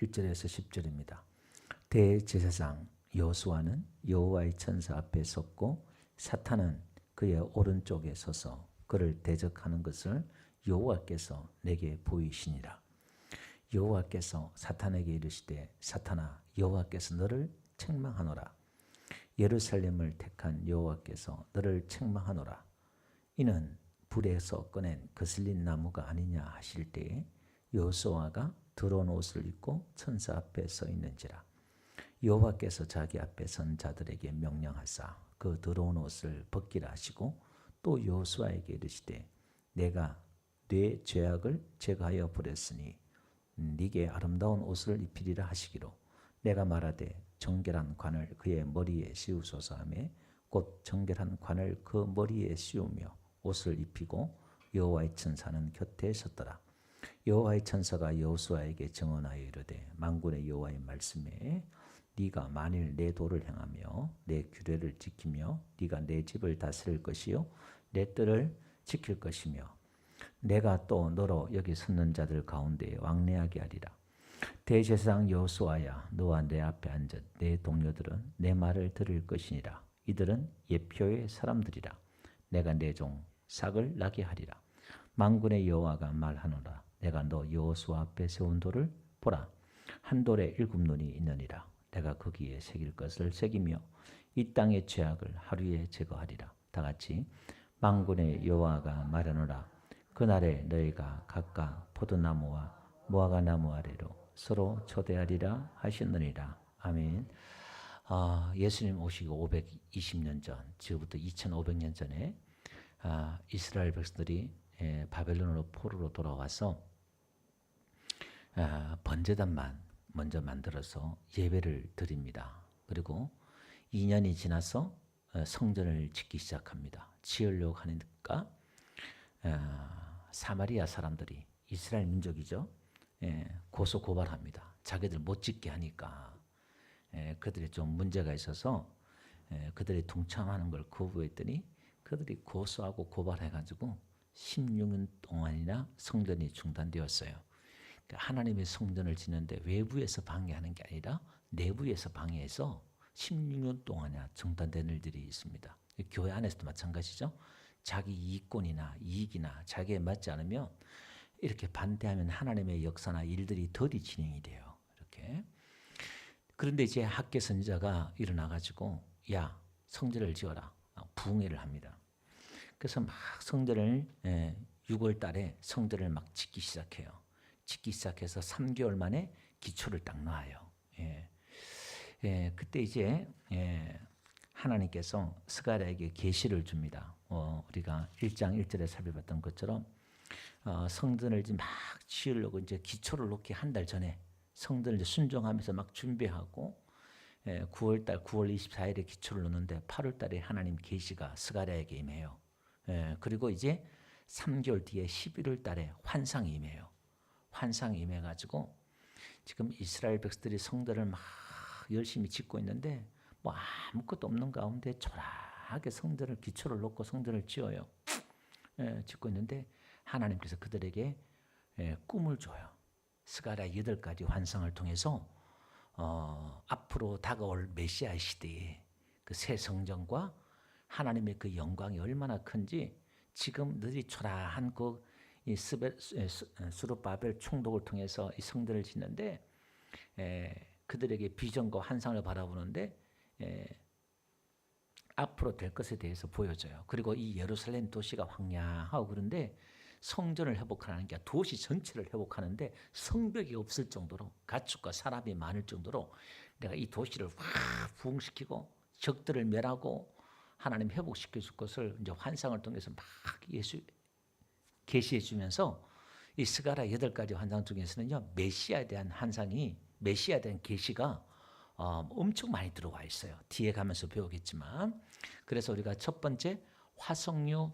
1절에서 10절입니다. 대제사장 여호수아는 여호와의 천사 앞에 섰고 사탄은 그의 오른쪽에 서서 그를 대적하는 것을 여호와께서 내게 보이시니라. 여호와께서 사탄에게 이르시되 사탄아 여호와께서 너를 책망하노라. 예루살렘을 택한 여호와께서 너를 책망하노라. 이는 불에서 꺼낸 거슬린 나무가 아니냐 하실 때에 여호수아가 더러운 옷을 입고 천사 앞에 서 있는지라. 여호와께서 자기 앞에 선 자들에게 명령하사 그 더러운 옷을 벗기라 하시고 또 여호수아에게 이르시되 내가 네 죄악을 제거하여 버렸으니 네게 아름다운 옷을 입히리라 하시기로 내가 말하되 정결한 관을 그의 머리에 씌우소서 하며 곧 정결한 관을 그 머리에 씌우며 옷을 입히고 여호와의 천사는 곁에 섰더라. 여호와의 천사가 여호수아에게 증언하여 이르되 만군의 여호와의 말씀에 네가 만일 내 도를 행하며 내 규례를 지키며 네가 내 집을 다스릴 것이요 내 뜰을 지킬 것이며 내가 또 너로 여기 섰는 자들 가운데 왕래하게 하리라. 대제사장 여호수아야 너와 내 앞에 앉은 내 동료들은 내 말을 들을 것이니라. 이들은 예표의 사람들이라. 내가 내 종 삭을 나게 하리라. 만군의 여호와가 말하노라. 내가 너 여호수아 앞에 세운 돌을 보라. 한 돌에 7눈이 있느니라. 내가 거기에 새길 것을 새기며 이 땅의 죄악을 하루에 제거하리라. 다 같이 만군의 여호와가 말하노라. 그날에 너희가 각각 포도나무와 무화과나무 아래로 서로 초대하리라 하셨느니라. 아멘. 예수님 오시고 520년 전, 지금부터 2500년 전에 이스라엘 백성들이 바벨론으로 포로로 돌아와서 번제단만 먼저 만들어서 예배를 드립니다. 그리고 2년이 지나서 성전을 짓기 시작합니다. 지으려고 하니까 사마리아 사람들이 이스라엘 민족이죠. 고소 고발합니다. 자기들 못 짓게 하니까 그들이 좀 문제가 있어서 그들이 동참하는 걸 거부했더니 그들이 고소하고 고발해가지고 16년 동안이나 성전이 중단되었어요. 하나님의 성전을 짓는데 외부에서 방해하는 게 아니라 내부에서 방해해서 16년 동안이나 중단된 일들이 있습니다. 교회 안에서도 마찬가지죠. 자기 이익권이나 이익이나 자기에 맞지 않으면 이렇게 반대하면 하나님의 역사나 일들이 덜이 진행이 돼요. 이렇게. 그런데 이제 학계 선지자가 일어나가지고 야 성전을 지어라. 부흥회를 합니다. 그래서 막 성전을 6월 달에 성전을 막 짓기 시작해요. 짓기 시작해서 3개월 만에 기초를 딱 놔요. 그때 이제 하나님께서 스가랴에게 계시를 줍니다. 우리가 1장 1절에 살펴봤던 것처럼 성전을 이제 막 지으려고 이제 기초를 놓기 한 달 전에 성전을 이제 순종하면서 막 준비하고 9월 24일에 기초를 놓는데 8월 달에 하나님 계시가 스가랴에게 임해요. 그리고 이제 3개월 뒤에 11월 달에 환상이 임해요. 환상이 임해가지고 지금 이스라엘 백성들이 성전을 막 열심히 짓고 있는데 뭐 아무것도 없는 가운데 초라하게 성전을 기초를 놓고 성전을 지어요. 짓고 있는데 하나님께서 그들에게 꿈을 줘요. 스가랴 8가지 환상을 통해서 앞으로 다가올 메시아 시대에 그 새 성전과 하나님의 그 영광이 얼마나 큰지 지금 너희 초라한 그 스룹바벨 총독을 통해서 이 성전을 짓는데 그들에게 비전과 환상을 바라보는데 앞으로 될 것에 대해서 보여줘요. 그리고 이 예루살렘 도시가 황량하고 그런데 성전을 회복하는 게 도시 전체를 회복하는데 성벽이 없을 정도로 가축과 사람이 많을 정도로 내가 이 도시를 확 부흥시키고 적들을 멸하고 하나님 회복시켜 줄 것을 이제 환상을 통해서 막 계시해 주면서 이 스가랴 8가지 환상 중에서는요 메시아에 대한 환상이 메시아에 대한 계시가 엄청 많이 들어와 있어요. 뒤에 가면서 배우겠지만 그래서 우리가 첫 번째 화석류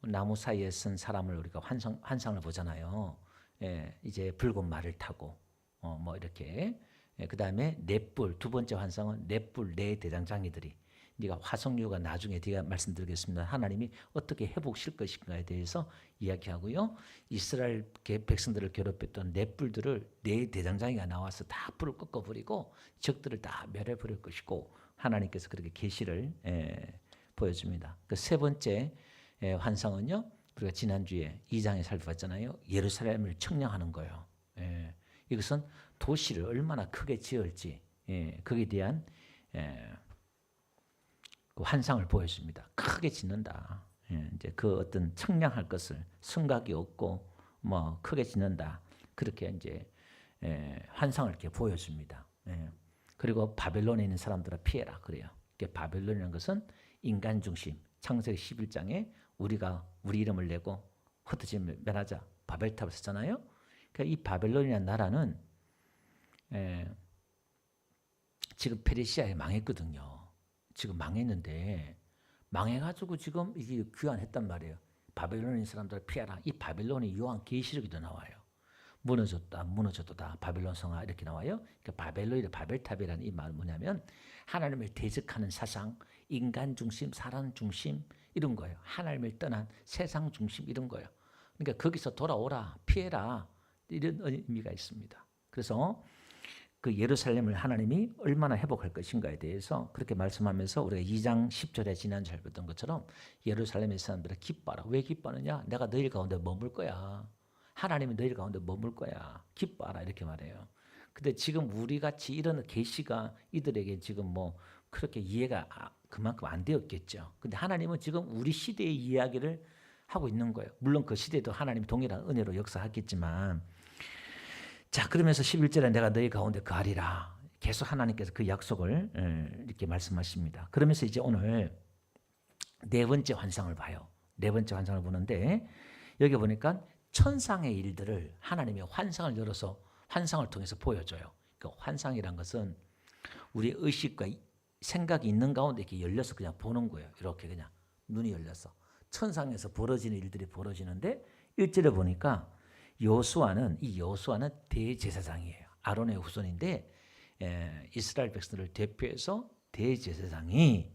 나무 사이에 쓴 사람을 우리가 환상을 보잖아요. 이제 붉은 말을 타고 뭐 이렇게 그 다음에 넷불 두 번째 환상은 넷불 네 대장장이들이 네가 화석류가 나중에 제가 말씀드리겠습니다. 하나님이 어떻게 회복실 것인가에 대해서 이야기하고요. 이스라엘 백성들을 괴롭혔던 네 뿔들을 네 대장장이가 나와서 다 뿔을 꺾어버리고 적들을 다 멸해버릴 것이고 하나님께서 그렇게 계시를 보여줍니다. 그 세 번째 환상은요. 우리가 지난주에 2장에 살펴봤잖아요. 예루살렘을 청량하는 거예요. 이것은 도시를 얼마나 크게 지을지 거기에 대한 그 환상을 보여줍니다. 크게 짓는다. 이제 그 어떤 청량할 것을 성각이 없고 뭐 크게 짓는다. 그렇게 이제 환상을 이렇게 보여줍니다. 그리고 바벨론에 있는 사람들아 피해라 그래요. 바벨론이라는 것은 인간 중심. 창세기 11장에 우리가 우리 이름을 내고 흩어지 멸하자 바벨탑을 썼잖아요. 그러니까 이 바벨론이라는 나라는 지금 페르시아에 망했거든요. 지금 망했는데 망해가지고 지금 이게 귀환했단 말이에요. 바벨론인 사람들 피하라. 이 바벨론이 요한계시록에도 나와요. 무너졌다, 무너졌다, 바벨론 성아 이렇게 나와요. 그러니까 바벨론이 바벨탑이라는 이 말은 뭐냐면 하나님을 대적하는 사상, 인간 중심, 사람 중심 이런 거예요. 하나님을 떠난 세상 중심 이런 거예요. 그러니까 거기서 돌아오라, 피해라 이런 의미가 있습니다. 그래서 그 예루살렘을 하나님이 얼마나 회복할 것인가에 대해서 그렇게 말씀하면서 우리가 2장 10절에 지난주 살폈던 것처럼 예루살렘의 사람들은 기뻐하라. 왜 기뻐하느냐? 내가 너희 가운데 머물 거야. 하나님이 너희 가운데 머물 거야. 기뻐하라 이렇게 말해요. 근데 지금 우리 같이 이런 계시가 이들에게 지금 뭐 그렇게 이해가 그만큼 안 되었겠죠. 근데 하나님은 지금 우리 시대의 이야기를 하고 있는 거예요. 물론 그 시대도 하나님이 동일한 은혜로 역사하겠지만 자 그러면서 11절에 내가 너희 가운데 거하리라. 계속 하나님께서 그 약속을 이렇게 말씀하십니다. 그러면서 이제 오늘 네 번째 환상을 봐요. 네 번째 환상을 보는데 여기 보니까 천상의 일들을 하나님이 환상을 열어서 환상을 통해서 보여줘요. 그 환상이란 것은 우리의 의식과 생각이 있는 가운데 이렇게 열려서 그냥 보는 거예요. 이렇게 그냥 눈이 열려서 천상에서 벌어지는 일들이 벌어지는데 1절에 보니까 여호수아는 대제사장이에요. 아론의 후손인데 이스라엘 백성들을 대표해서 대제사장이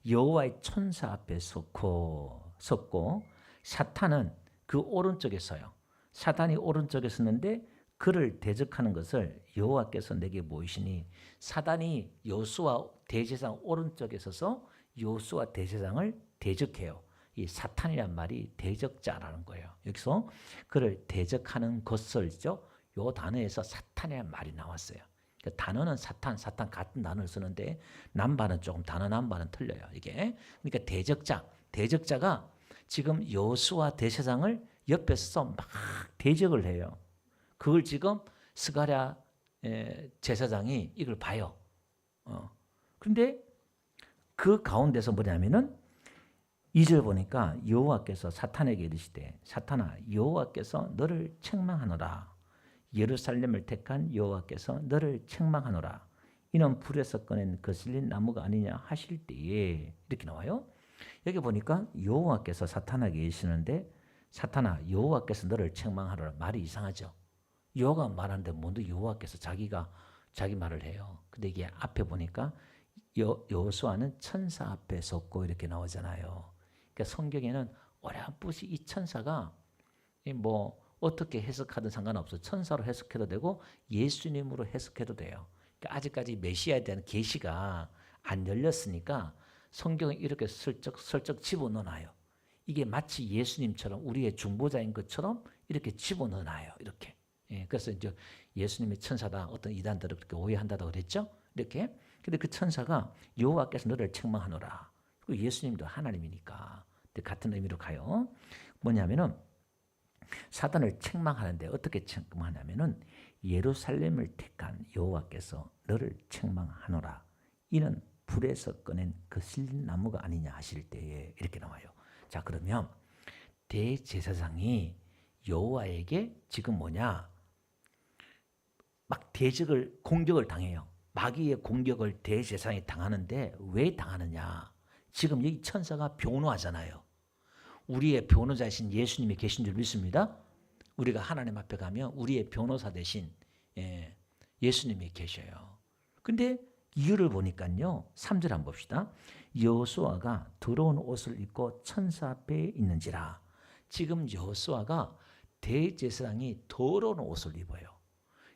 여호와의 천사 앞에 섰고 사탄은 그 오른쪽에 서요. 사탄이 오른쪽에 섰는데 그를 대적하는 것을 여호와께서 내게 보이시니 사탄이 여호수아 대제사장 오른쪽에 서서 여호수아 대제사장을 대적해요. 이 사탄이란 말이 대적자라는 거예요. 여기서 그를 대적하는 것을죠. 요 단어에서 사탄이라는 말이 나왔어요. 그러니까 단어는 사탄 같은 단어를 쓰는데 남반은 조금 단어 남반은 틀려요. 이게 그러니까 대적자가 지금 여호수아 대제사장을 옆에서 막 대적을 해요. 그걸 지금 스가랴 제사장이 이걸 봐요. 그런데 그 가운데서 뭐냐면은 2절 보니까 여호와께서 사탄에게 이르시되 사탄아 여호와께서 너를 책망하노라. 예루살렘을 택한 여호와께서 너를 책망하노라. 이는 불에서 꺼낸 거슬린 나무가 아니냐 하실 때에 이렇게 나와요. 여기 보니까 여호와께서 사탄에게 이르시는데 사탄아 여호와께서 너를 책망하노라. 말이 이상하죠. 여호와가 말하는데 뭔데 여호와께서 자기 말을 해요. 근데 이게 앞에 보니까 여호수아는 천사 앞에 섰고 이렇게 나오잖아요. 그러니까 성경에는 어렴풋이 이 천사가 뭐 어떻게 해석하든 상관없어. 천사로 해석해도 되고 예수님으로 해석해도 돼요. 그러니까 아직까지 메시아에 대한 계시가 안 열렸으니까 성경에 이렇게 슬쩍 집어넣어놔요. 이게 마치 예수님처럼 우리의 중보자인 것처럼 이렇게 집어넣어놔요. 이렇게. 그래서 이제 예수님의 천사다 어떤 이단들을 그렇게 오해한다고 그랬죠. 이렇게. 근데 그 천사가 여호와께서 너를 책망하노라. 그리고 예수님도 하나님이니까 같은 의미로 가요. 뭐냐면은 사단을 책망하는데 어떻게 책망하냐면은 예루살렘을 택한 여호와께서 너를 책망하노라. 이는 불에서 꺼낸 거슬린 나무가 아니냐 하실 때에 이렇게 나와요. 자 그러면 대제사장이 여호와에게 지금 뭐냐 막 공격을 당해요. 마귀의 공격을 대제사장이 당하는데 왜 당하느냐? 지금 이 천사가 변호하잖아요. 우리의 변호자이신 예수님이 계신 줄 믿습니다. 우리가 하나님 앞에 가면 우리의 변호사 대신 예수님이 계셔요. 근데 이유를 보니까요. 3절 한번 봅시다. 여호수아가 더러운 옷을 입고 천사 앞에 있는지라. 지금 여호수아가 대제사장이 더러운 옷을 입어요.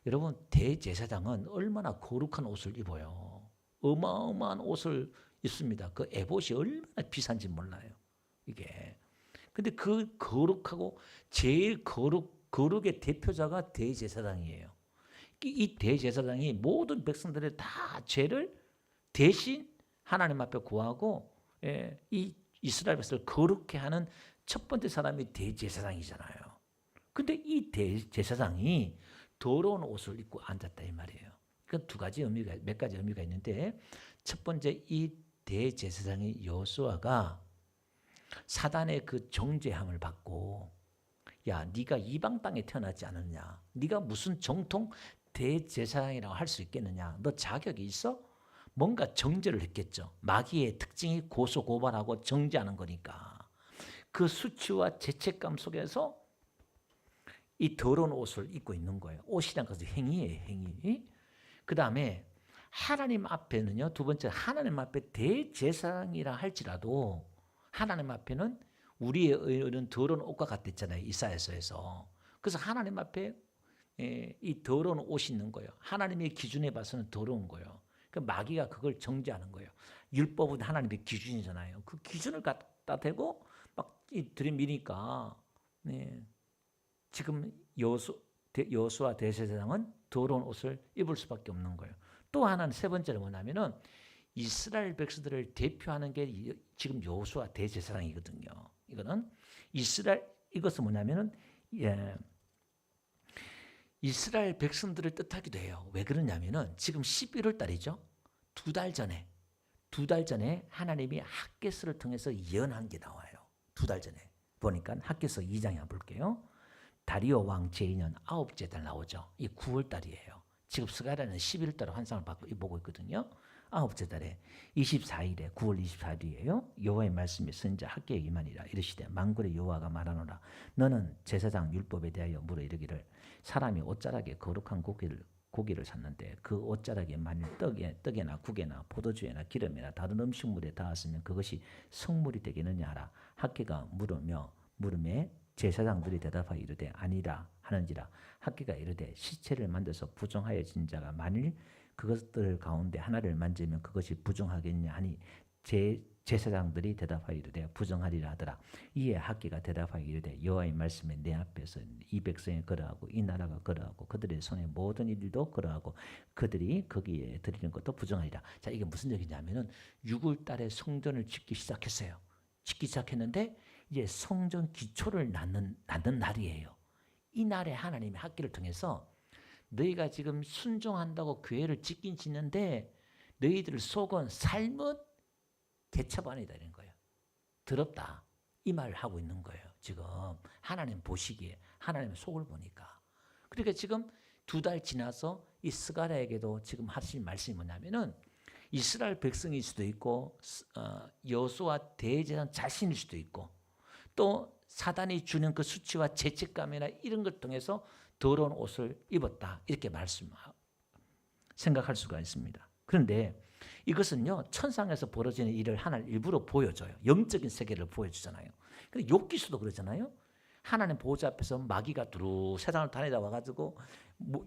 여러분, 대제사장은 얼마나 거룩한 옷을 입어요. 어마어마한 옷을 입습니다. 그 에봇이 얼마나 비싼지 몰라요. 이게. 근데 그 거룩하고 제일 거룩의 대표자가 대제사장이에요. 이 대제사장이 모든 백성들의 다 죄를 대신 하나님 앞에 구하고 이 이스라엘 백성을 거룩해 하는 첫 번째 사람이 대제사장이잖아요. 근데 이 대제사장이 더러운 옷을 입고 앉았다 이 말이에요. 그 두 가지 의미가 몇 가지 의미가 있는데 첫 번째 이 대제사장의 여호수아가 사단의 그 정죄함을 받고 야 네가 이방 땅에 태어나지 않았냐? 네가 무슨 정통 대제사장이라고 할 수 있겠느냐? 너 자격이 있어? 뭔가 정죄를 했겠죠. 마귀의 특징이 고소고발하고 정죄하는 거니까. 그 수치와 죄책감 속에서 이 더러운 옷을 입고 있는 거예요. 옷이란 것은 행위예요, 행위. 그 다음에 하나님 앞에는요, 두 번째 하나님 앞에 대제사장이라 할지라도 하나님 앞에는 우리의 의는 더러운 옷과 같았잖아요, 이사야서에서. 그래서 하나님 앞에 이 더러운 옷이 있는 거예요. 하나님의 기준에 봐서는 더러운 거예요. 그 마귀가 그걸 정죄하는 거예요. 율법은 하나님의 기준이잖아요. 그 기준을 갖다 대고 막 들이미니까 지금 여호수아 대제사장은 더러운 옷을 입을 수밖에 없는 거예요. 또 하나는 세 번째는 뭐냐면은 이스라엘 백성들을 대표하는 게 지금 여호수아 대제사장이거든요. 이거는 이것은 뭐냐면은 이스라엘 백성들을 뜻하기도 해요. 왜 그러냐면은 지금 11월 달이죠. 두 달 전에 하나님이 학개서를 통해서 예언한 게 나와요. 두 달 전에 보니까 학개서 2장에 한번 볼게요. 다리오 왕 제2년 9째 달 나오죠. 이 9월 달이에요. 지금 스가랴는 11월 달에 환상을 보고 있거든요. 9째 달에 24일에 9월 24일이에요. 여호와의 말씀이 선지자 학개에 임하니라. 이르시되 만군의 여호와가 말하노라. 너는 제사장 율법에 대하여 물어 이르기를 사람이 옷자락에 거룩한 고기를 샀는데 그 옷자락에 만일 떡에나 국에나 포도주에나 기름이나 다른 음식물에 닿았으면 그것이 성물이 되겠느냐 하라. 학개가 물음에 제사장들이 대답하여 이르되 아니라 하는지라. 학개가 이르되 시체를 만들어서 부정하여진 자가 만일 그것들 가운데 하나를 만지면 그것이 부정하겠냐 하니 제사장들이 대답하여 이르되 부정하리라 하더라. 이에 학개가 대답하여 이르되 여호와의 말씀에 내 앞에서 이 백성이 걸어하고 이 나라가 걸어하고 그들의 손에 모든 일도 걸어하고 그들이 거기에 드리는 것도 부정하리라. 자, 이게 무슨 얘기냐면은 6월 달에 성전을 짓기 시작했어요. 짓기 시작했는데 이제 성전 기초를 낳는 날이에요. 이 날에 하나님의 학기를 통해서 너희가 지금 순종한다고 교회를 짓긴 짓는데 너희들 속은 삶은 개처반이다 이런 거예요. 더럽다. 이 말을 하고 있는 거예요. 지금 하나님 보시기에 하나님의 속을 보니까. 그러니까 지금 두 달 지나서 이 스가랴에게도 지금 하실 말씀이 뭐냐면은 이스라엘 백성일 수도 있고 여호수아 대제사장 자신일 수도 있고 또 사단이 주는 그 수치와 죄책감이나 이런 것 통해서 더러운 옷을 입었다 이렇게 생각할 수가 있습니다. 그런데 이것은요 천상에서 벌어지는 일을 하나님 일부러 보여줘요. 영적인 세계를 보여주잖아요. 근데 욥기서도 그러잖아요. 하나님 보호자 앞에서 마귀가 두루 세상을 다니다 와가지고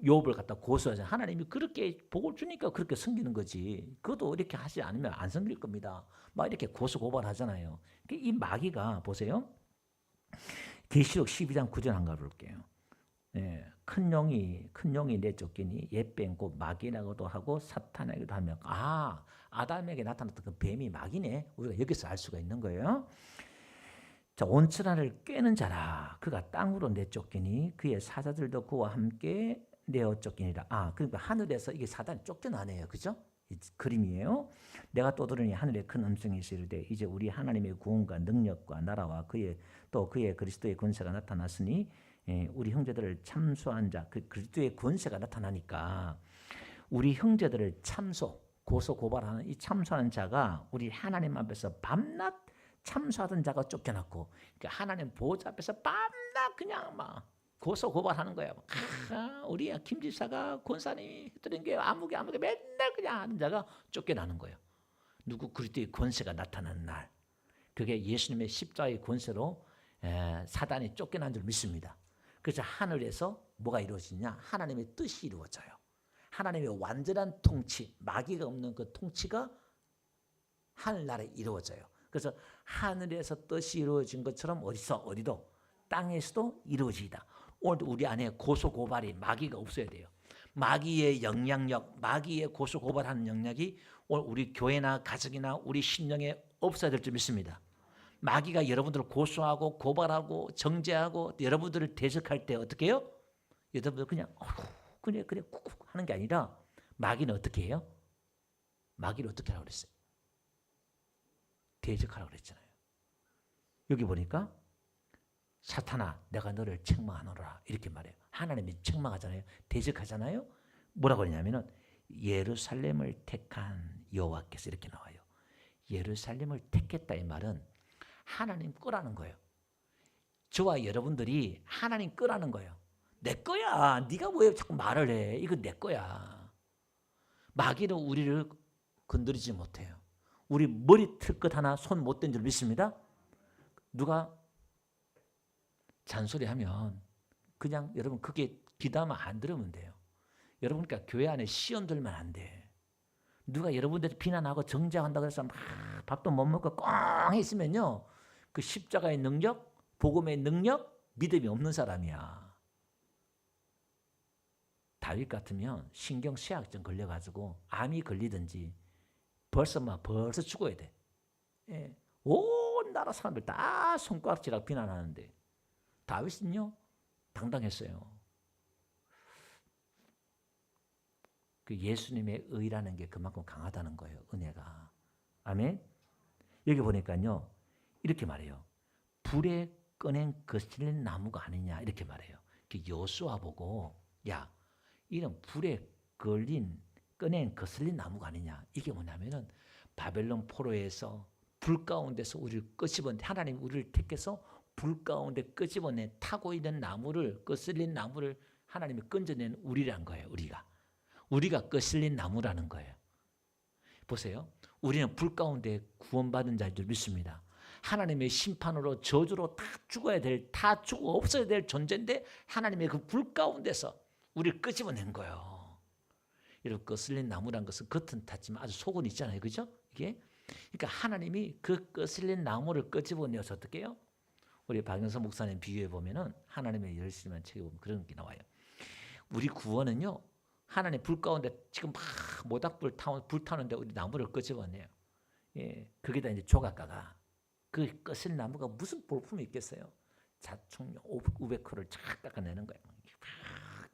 욥을 갖다 고소하잖아요. 하나님이 그렇게 복을 주니까 그렇게 섬기는 거지. 그것도 이렇게 하지 않으면 안 섬길 겁니다. 막 이렇게 고소고발하잖아요. 이 마귀가 보세요. 계시록 12장 9절 한번 볼게요. 큰 용이 내쫓기니 옛뱀 곧 마귀라고도 하고 사탄에게도 하며 아담에게 나타났던 그 뱀이 마귀네. 우리가 여기서 알 수가 있는 거예요. 자, 온천하를 꿰는 자라 그가 땅으로 내쫓기니 그의 사자들도 그와 함께 내어 쫓기니라. 그러니까 하늘에서 이게 사단이 쫓겨나네요. 그죠? 이 그림이에요. 내가 또 들으니 하늘에 큰 음성이 있으되 이제 우리 하나님의 구원과 능력과 나라와 그의 그리스도의 권세가 나타났으니 우리 형제들을 참소한 자, 그 그리스도의 권세가 나타나니까 우리 형제들을 고소 고발하는 이 참소하는 자가 우리 하나님 앞에서 밤낮 참소하던 자가 쫓겨났고 그러니까 하나님 보호자 앞에서 밤낮 그냥 막 고소 고발하는 거야. 우리 김 지사가 권사님이 했던 게 아무개 맨날 그냥 하는 자가 쫓겨나는 거예요. 누구 그리스도의 권세가 나타나는 날, 그게 예수님의 십자가의 권세로 사단이 쫓겨난 줄 믿습니다. 그래서 하늘에서 뭐가 이루어지냐? 하나님의 뜻이 이루어져요. 하나님의 완전한 통치, 마귀가 없는 그 통치가 하늘나라에 이루어져요. 그래서 하늘에서 뜻이 이루어진 것처럼 어디도 땅에서도 이루어지다. 오늘도 우리 안에 고소고발이 마귀가 없어야 돼요. 마귀의 영향력, 마귀의 고소고발하는 영향이 오늘 우리 교회나 가정이나 우리 심령에 없어야 될 줄 믿습니다. 마귀가 여러분들을 고소하고 고발하고 정죄하고 여러분들을 대적할 때 어떻게 해요? 여러분들 그냥 그래 쿡쿡 하는 게 아니라 마귀는 어떻게 해요? 마귀를 어떻게 하라고 그랬어요? 대적하라고 그랬잖아요. 여기 보니까 사탄아 내가 너를 책망하노라 이렇게 말해요. 하나님이 책망하잖아요. 대적하잖아요. 뭐라고 그러냐면은 예루살렘을 택한 여호와께서 이렇게 나와요. 예루살렘을 택했다 이 말은 하나님 거라는 거예요. 저와 여러분들이 하나님 거라는 거예요. 내 거야. 네가 왜 자꾸 말을 해. 이거 내 거야. 마귀는 우리를 건드리지 못해요. 우리 머리 틀 것 하나 손 못 댄 줄 믿습니다. 누가 잔소리하면 그냥 여러분 그게 귀담아 안 들으면 돼요. 여러분 그러니까 교회 안에 시험 들면 안 돼. 누가 여러분들 비난하고 정죄한다고 해서 막 밥도 못 먹고 꽁 있으면요. 그 십자가의 능력, 복음의 능력, 믿음이 없는 사람이야. 다윗 같으면 신경쇠약증 걸려가지고 암이 걸리든지 벌써 죽어야 돼. 예. 온 나라 사람들 다 손가락질하고 비난하는데 다윗은요 당당했어요. 그 예수님의 의라는 게 그만큼 강하다는 거예요. 은혜가. 아멘. 여기 보니까요 이렇게 말해요. 불에 꺼낸 거슬린 나무가 아니냐 이렇게 말해요. 여호수아 보고 야 이런 불에 꺼낸 거슬린 나무가 아니냐. 이게 뭐냐면은 바벨론 포로에서 불 가운데서 우리를 끄집어내 하나님 우리를 택해서 불 가운데 끄집어내 타고 있는 나무를 거슬린 나무를 하나님이 건져낸 우리란 거예요. 우리가 거슬린 나무라는 거예요. 보세요. 우리는 불 가운데 구원받은 자인 줄 믿습니다. 하나님의 심판으로 저주로 다 죽어 없어야 될 존재인데 하나님의 그 불 가운데서 우리를 끄집어낸 거예요. 이렇게 거슬린 나무란 것은 겉은 탔지만 아주 속은 있잖아요. 그죠? 이게. 그러니까 하나님이 그 거슬린 나무를 끄집어내어서 어떻게 해요? 우리 박영선 목사님 비유해 보면은 하나님의 열심만 책에 보면 그런 게 나와요. 우리 구원은요. 하나님 불 가운데 지금 막 모닥불 타는데 우리 나무를 끄집어내요. 예, 거기다 이제 조각가가 그 거슬린 나무가 무슨 볼품이 있겠어요? 자총력 500호를 쫙 깎아내는 거예요.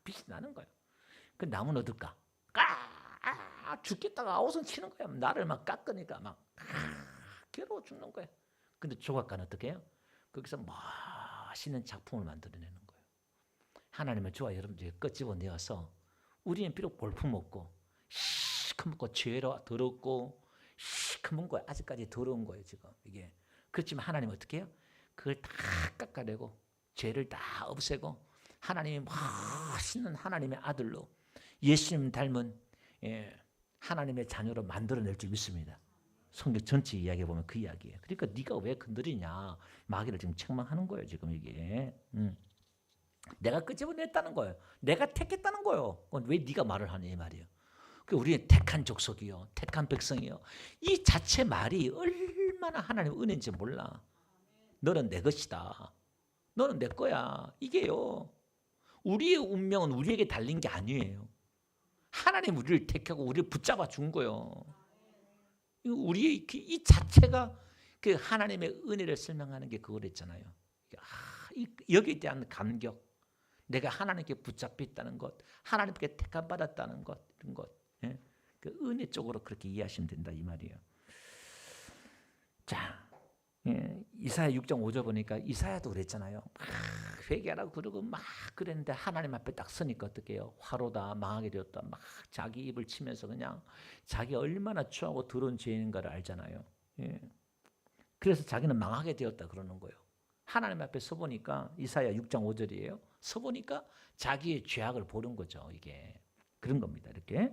빛이 나는 거예요. 그 나무는 어떨까? 죽겠다가 아우성 치는 거야. 나를 막 깎으니까 막 괴로워 죽는 거야. 근데 조각가는 어떻게 해요? 거기서 멋있는 작품을 만들어내는 거예요. 하나님은 저와 여러분들이 끄집어내어서 우리는 비록 볼품 없고 시커멓고 죄로 더럽고 시커먼 거야. 아직까지 더러운 거예요. 지금 이게. 그렇지만 하나님은 어떻게 해요? 그걸 다 깎아내고 죄를 다 없애고 하나님이 멋있는 하나님의 아들로 예수님 닮은 하나님의 자녀로 만들어낼 줄 믿습니다. 성경 전체 이야기 보면 그 이야기예요. 그러니까 네가 왜 건드리냐. 마귀를 지금 책망하는 거예요. 지금 이게. 내가 끄집어냈다는 거예요. 내가 택했다는 거예요. 왜 네가 말을 하냐 이 말이에요. 우리는 택한 족속이요. 택한 백성이요. 이 자체 말이 얼마나 하나님의 은혜인지 몰라. 너는 내 것이다. 너는 내 거야. 이게요. 우리의 운명은 우리에게 달린 게 아니에요. 하나님 우리를 택하고 우리를 붙잡아 준 거예요. 우리의 이 자체가 그 하나님의 은혜를 설명하는 게 그거랬잖아요. 여기에 대한 감격, 내가 하나님께 붙잡혀 있다는 것, 하나님께 택함 받았다는 것, 이런 것, 그 은혜 쪽으로 그렇게 이해하시면 된다 이 말이에요. 자, 이사야 6장 5절 보니까 이사야도 그랬잖아요. 막 회개하라고 그러고 막 그랬는데 하나님 앞에 딱 서니까 어떻게 해요? 화로다, 망하게 되었다. 막 자기 입을 치면서 그냥 자기가 얼마나 추하고 더러운 죄인인가를 알잖아요. 그래서 자기는 망하게 되었다 그러는 거예요. 하나님 앞에 서보니까 이사야 6장 5절이에요. 서보니까 자기의 죄악을 보는 거죠. 이게 그런 겁니다. 이렇게.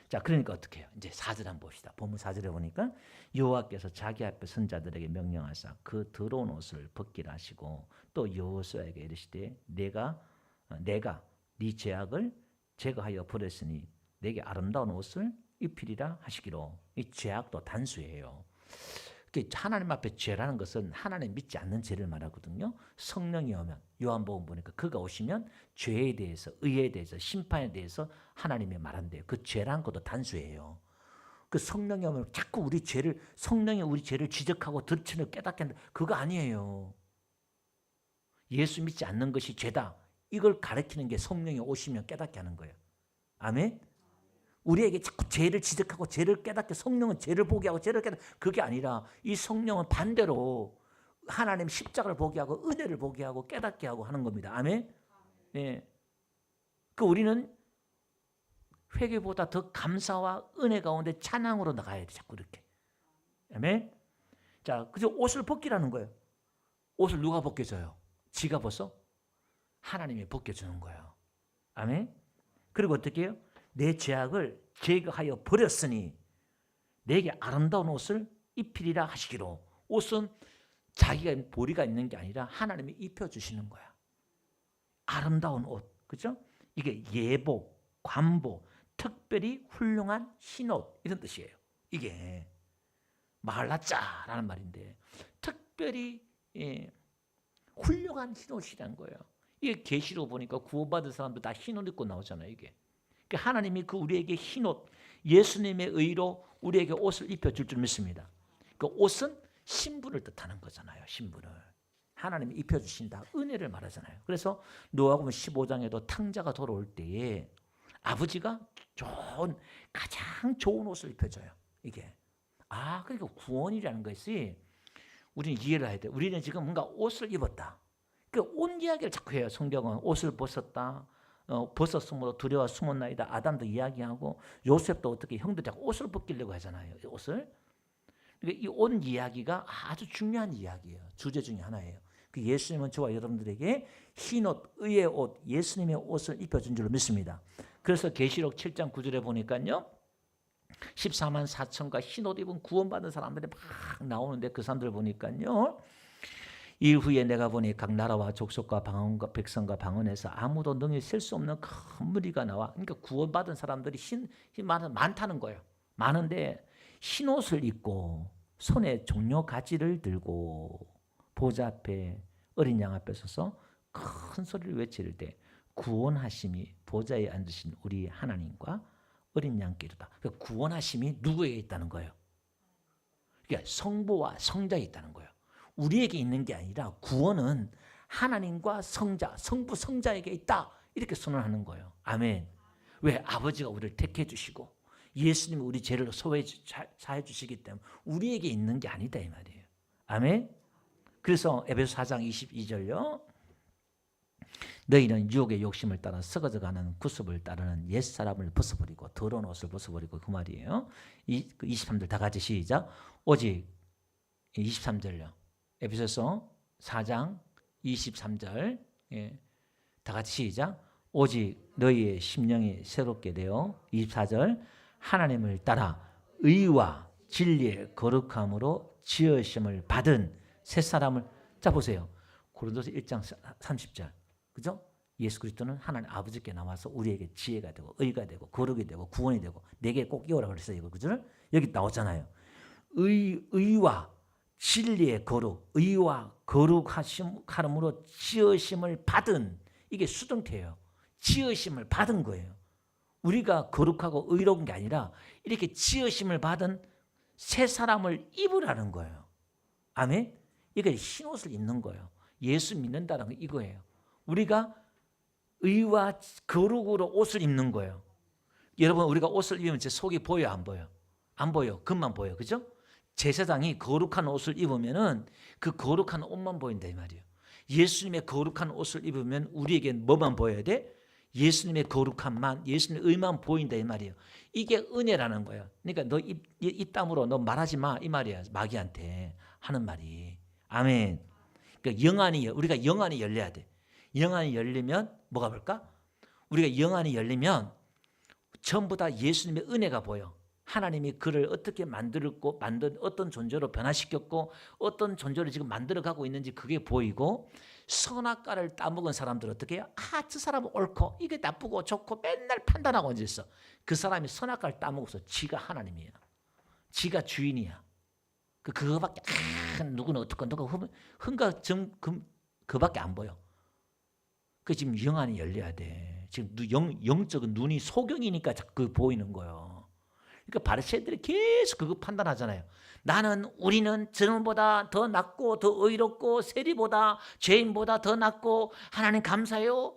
자, 그러니까 어떻게 해요? 이제 4절 한번 봅시다. 본문 4절에 보니까 여호와께서 자기 앞에 선자들에게 명령하사 그 더러운 옷을 벗기라 하시고 또 여호수아에게 이르시되 내가 네 죄악을 제거하여 버렸으니 내게 아름다운 옷을 입히리라 하시기로. 이 죄악도 단수예요. 하나님 앞에 죄라는 것은 하나님 믿지 않는 죄를 말하거든요. 성령이 오면 요한복음 보니까 그가 오시면 죄에 대해서, 의에 대해서, 심판에 대해서 하나님이 말한대요. 그 죄라는 것도 단수예요. 그 성령이 오면 자꾸 성령이 우리 죄를 지적하고 들추는 깨닫게 하는데 그거 아니에요. 예수 믿지 않는 것이 죄다. 이걸 가르치는 게 성령이 오시면 깨닫게 하는 거예요. 아멘? 우리에게 자꾸 죄를 지적하고 죄를 깨닫게, 성령은 죄를 보게 하고 죄를 깨닫게, 그게 아니라 이 성령은 반대로 하나님 십자가를 보게 하고 은혜를 보게 하고 깨닫게 하고 하는 겁니다. 아멘? 네. 우리는 회개보다 더 감사와 은혜 가운데 찬양으로 나가야 돼. 자꾸 이렇게. 아멘? 자, 그래서 옷을 벗기라는 거예요. 옷을 누가 벗겨줘요? 지가 벗어? 하나님이 벗겨주는 거예요. 아멘? 그리고 어떻게 해요? 내 죄악을 제거하여 버렸으니 내게 아름다운 옷을 입히리라 하시기로. 옷은 자기가 보리가 있는 게 아니라 하나님이 입혀주시는 거야. 아름다운 옷. 그죠? 이게 예복, 관복, 특별히 훌륭한 흰옷 이런 뜻이에요. 이게 말라짜라는 말인데 특별히 훌륭한 흰옷이라는 거예요. 이게 계시로 보니까 구원받은 사람들 다 흰옷 입고 나오잖아요. 이게. 하나님이 우리에게 흰옷, 예수님의 의로 우리에게 옷을 입혀줄 줄 믿습니다. 그 옷은 신분을 뜻하는 거잖아요. 신분을. 하나님이 입혀주신다. 은혜를 말하잖아요. 그래서 노아복음 15장에도 탕자가 돌아올 때에 아버지가 가장 좋은 옷을 입혀줘요. 이게. 그러니까 구원이라는 것이 우리는 이해를 해야 돼. 우리는 지금 뭔가 옷을 입었다. 옷 이야기를 자꾸 해요. 성경은 옷을 벗었다. 벗었으므로 두려워 숨었나이다. 아담도 이야기하고 요셉도 어떻게 형들 자꾸 옷을 벗기려고 하잖아요. 옷을. 이 옷 이야기가 아주 중요한 이야기예요. 주제 중에 하나예요. 예수님은 저와 여러분들에게 흰옷, 의의 옷, 예수님의 옷을 입혀준 줄로 믿습니다. 그래서 계시록 7장 9절에 보니까요. 14만 4천과 흰옷 입은 구원받은 사람들이 막 나오는데 그 사람들 보니까요. 이후에 내가 보니 각 나라와 족속과 방언과 백성과 방언에서 아무도 능히 셀 수 없는 큰 무리가 나와. 그러니까 구원받은 사람들이 많다는 거예요. 많은데 흰옷을 입고 손에 종려 가지를 들고 보좌 앞에 어린 양 앞에 서서 큰 소리를 외칠 때 구원하심이 보좌에 앉으신 우리 하나님과 어린 양께 이르다. 그러니까 구원하심이 누구에게 있다는 거예요? 그러니까 성부와 성자에 있다는 거예요. 우리에게 있는 게 아니라 구원은 하나님과 성자, 성부, 성자에게 있다. 이렇게 선언하는 거예요. 아멘. 왜? 아버지가 우리를 택해 주시고 예수님이 우리 죄를 사해 주시기 때문에 우리에게 있는 게 아니다 이 말이에요. 아멘. 그래서 에베소 4장 22절요. 너희는 유혹의 욕심을 따라 썩어져가는 구습을 따르는 옛사람을 벗어버리고 더러운 옷을 벗어버리고 그 말이에요. 23절 다 같이 시작. 오직 23절요. 에베소서 4장 23절 다 같이 시작. 오직 너희의 심령이 새롭게 되어 24절 하나님을 따라 의와 진리의 거룩함으로 지으심을 받은 새 사람을. 자 보세요. 고린도서 1장 30절. 그죠? 예수 그리스도는 하나님 아버지께 나와서 우리에게 지혜가 되고 의가 되고 거룩이 되고 구원이 되고 내게 꼭 이어라 그랬어요. 이거 그죠? 여기 나오잖아요. 의와 진리의 거룩, 의와 거룩하심으로 지으심을 받은, 이게 수동태예요. 지으심을 받은 거예요. 우리가 거룩하고 의로운 게 아니라 이렇게 지으심을 받은 새 사람을 입으라는 거예요. 아멘? 이게 흰옷을 입는 거예요. 예수 믿는다는 건 이거예요. 우리가 의와 거룩으로 옷을 입는 거예요. 여러분 우리가 옷을 입으면 제 속이 보여 안 보여? 안 보여. 겉만 보여. 그죠? 제사장이 거룩한 옷을 입으면은 그 거룩한 옷만 보인다 이 말이에요. 예수님의 거룩한 옷을 입으면 우리에게 뭐만 보여야 돼? 예수님의 거룩함만, 예수님의 의만 보인다 이 말이에요. 이게 은혜라는 거예요. 그러니까 너 이 땀으로 너 말하지 마 이 말이야. 마귀한테 하는 말이. 아멘. 그러니까 우리가 영안이 열려야 돼. 영안이 열리면 뭐가 볼까? 우리가 영안이 열리면 전부 다 예수님의 은혜가 보여. 하나님이 그를 어떻게 만들었고 어떤 존재로 변화시켰고 어떤 존재로 지금 만들어가고 있는지 그게 보이고, 선악과를 따먹은 사람들은 어떻게 해요? 저 사람은 옳고 이게 나쁘고 좋고 맨날 판단하고 앉아있어. 그 사람이 선악과를 따먹어서 지가 하나님이야. 지가 주인이야. 그거밖에 누구는 어떻고 누가 흥과 그밖에 안 보여. 그 지금 영안이 열려야 돼. 지금 영적인 눈이 소경이니까 자꾸 보이는 거예요. 그러니까 바리새인들이 계속 그거 판단하잖아요. 우리는 저놈보다 더 낫고 더 의롭고 세리보다 죄인보다 더 낫고 하나님 감사해요.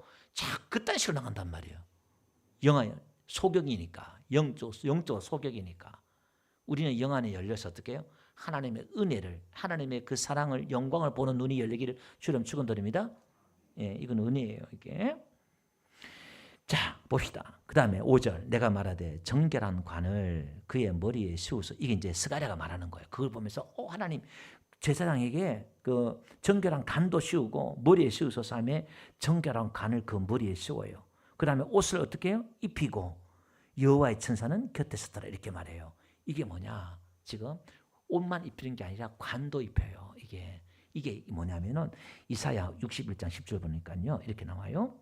그딴 식으로 나간단 말이에요. 영안이 소경이니까, 영적 소경이니까. 우리는 영안이 열려서 어떻게 해요? 하나님의 은혜를, 하나님의 그 사랑을, 영광을 보는 눈이 열리기를 주름 축원드립니다. 예, 이건 은혜예요, 이게. 자, 봅시다. 그 다음에 5절. 내가 말하되 정결한 관을 그의 머리에 씌우소. 이게 이제 스가랴가 말하는 거예요. 그걸 보면서 하나님 제사장에게 그 정결한 관도 씌우고 머리에 씌우소서 하며 정결한 관을 그 머리에 씌워요. 그 다음에 옷을 어떻게 해요? 입히고 여호와의 천사는 곁에 서더라 이렇게 말해요. 이게 뭐냐? 지금 옷만 입히는 게 아니라 관도 입혀요. 이게 뭐냐면은 이사야 61장 10절 보니까요. 이렇게 나와요.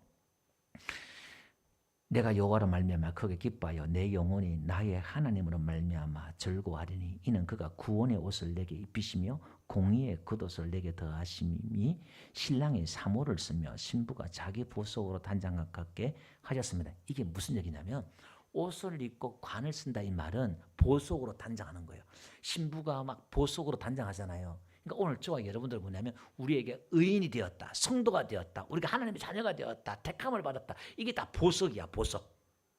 내가 여호와로 말미암아 크게 기뻐하여 내 영혼이 나의 하나님으로 말미암아 즐거워하리니 이는 그가 구원의 옷을 내게 입히시며 공의의 겉옷을 내게 더하심이 신랑이 사모를 쓰며 신부가 자기 보석으로 단장하게 하셨습니다. 이게 무슨 얘기냐면 옷을 입고 관을 쓴다 이 말은 보석으로 단장하는 거예요. 신부가 막 보석으로 단장하잖아요. 그러니까 오늘 저와 여러분들 뭐냐면 우리에게 의인이 되었다, 성도가 되었다, 우리가 하나님의 자녀가 되었다, 택함을 받았다. 이게 다 보석이야, 보석.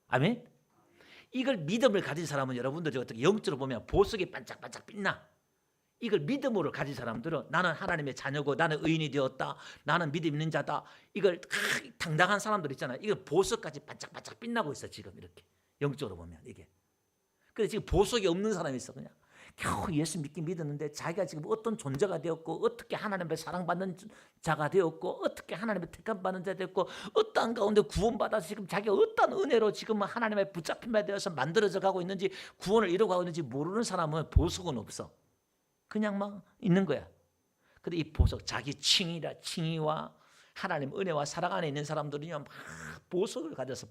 아멘? 이걸 믿음을 가진 사람은 여러분들이 어떻게 영적으로 보면 보석이 반짝반짝 빛나. 이걸 믿음으로 가진 사람들은 나는 하나님의 자녀고 나는 의인이 되었다, 나는 믿음 있는 자다. 이걸 당당한 사람들 있잖아요. 이걸 보석까지 반짝반짝 빛나고 있어 지금 이렇게 영적으로 보면 이게. 근데 지금 보석이 없는 사람이 있어 그냥. 겨우 예수 믿었는데 자기가 지금 어떤 존재가 되었고 어떻게 하나님의 사랑받는 자가 되었고 어떻게 하나님의 택함받는 자가 되었고 어떠한 가운데 구원받아서 지금 자기가 어떤 은혜로 지금 하나님의 붙잡힘에 되어서 만들어져 가고 있는지 구원을 이루고 가고 있는지 모르는 사람은 보석은 없어. 그냥 막 있는 거야. 근데 이 보석 자기 칭의와 하나님 은혜와 사랑 안에 있는 사람들은요 막 보석을 가졌어.